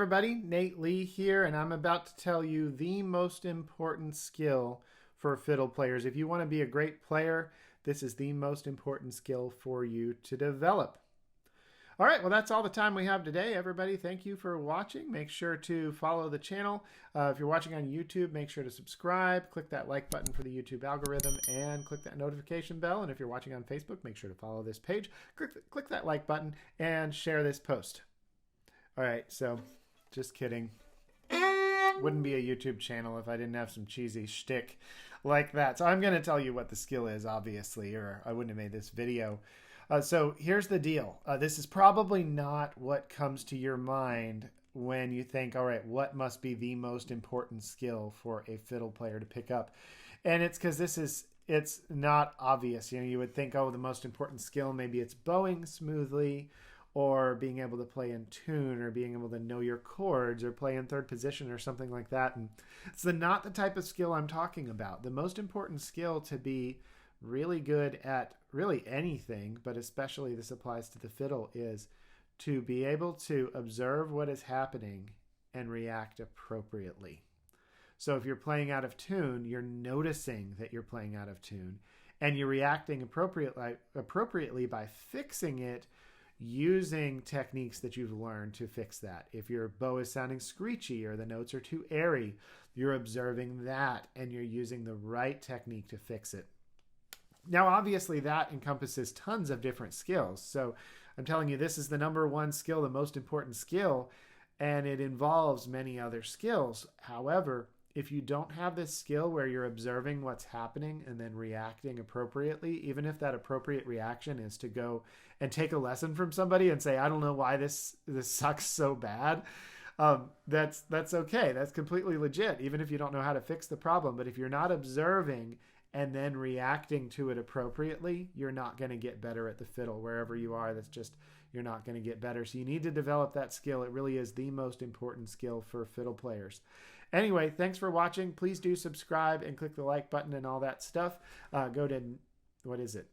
everybody, Nate Lee here, and I'm about to tell you the most important skill for fiddle players. If you want to be a great player, this is the most important skill for you to develop. All right, well, that's all the time we have today, everybody. Thank you for watching. Make sure to follow the channel. If you're watching on YouTube, make sure to subscribe. Click that like button for the YouTube algorithm and click that notification bell. And if you're watching on Facebook, make sure to follow this page. Click that like button and share this post. All right, so just kidding. Wouldn't be a YouTube channel if I didn't have some cheesy shtick like that. So I'm going to tell you what the skill is, obviously, or I wouldn't have made this video. So here's the deal. This is probably not what comes to your mind when you think, all right, what must be the most important skill for a fiddle player to pick up? And it's because it's not obvious. You know, you would think, oh, the most important skill, maybe it's bowing smoothly, or being able to play in tune, or being able to know your chords, or play in third position, or something like that. And it's not the type of skill I'm talking about. The most important skill to be really good at really anything, but especially this applies to the fiddle, is to be able to observe what is happening and react appropriately. So if you're playing out of tune, you're noticing that you're playing out of tune, and you're reacting appropriately by fixing it using techniques that you've learned to fix that. If your bow is sounding screechy or the notes are too airy, you're observing that and you're using the right technique to fix it. Now, obviously, that encompasses tons of different skills. So I'm telling you, this is the #1 skill, the most important skill, and it involves many other skills. However, if you don't have this skill where you're observing what's happening and then reacting appropriately, even if that appropriate reaction is to go and take a lesson from somebody and say, I don't know why this sucks so bad, that's okay. That's completely legit, even if you don't know how to fix the problem. But if you're not observing and then reacting to it appropriately, you're not going to get better at the fiddle. Wherever you are, you're not going to get better. So you need to develop that skill. It really is the most important skill for fiddle players. Anyway, thanks for watching. Please do subscribe and click the like button and all that stuff. Go to, what is it?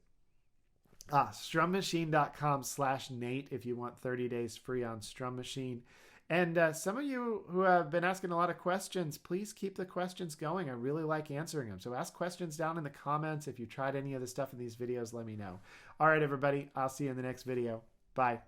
strummachine.com/Nate if you want 30 days free on Strum Machine. And some of you who have been asking a lot of questions, please keep the questions going. I really like answering them. So ask questions down in the comments. If you tried any of the stuff in these videos, let me know. All right, everybody. I'll see you in the next video. Bye.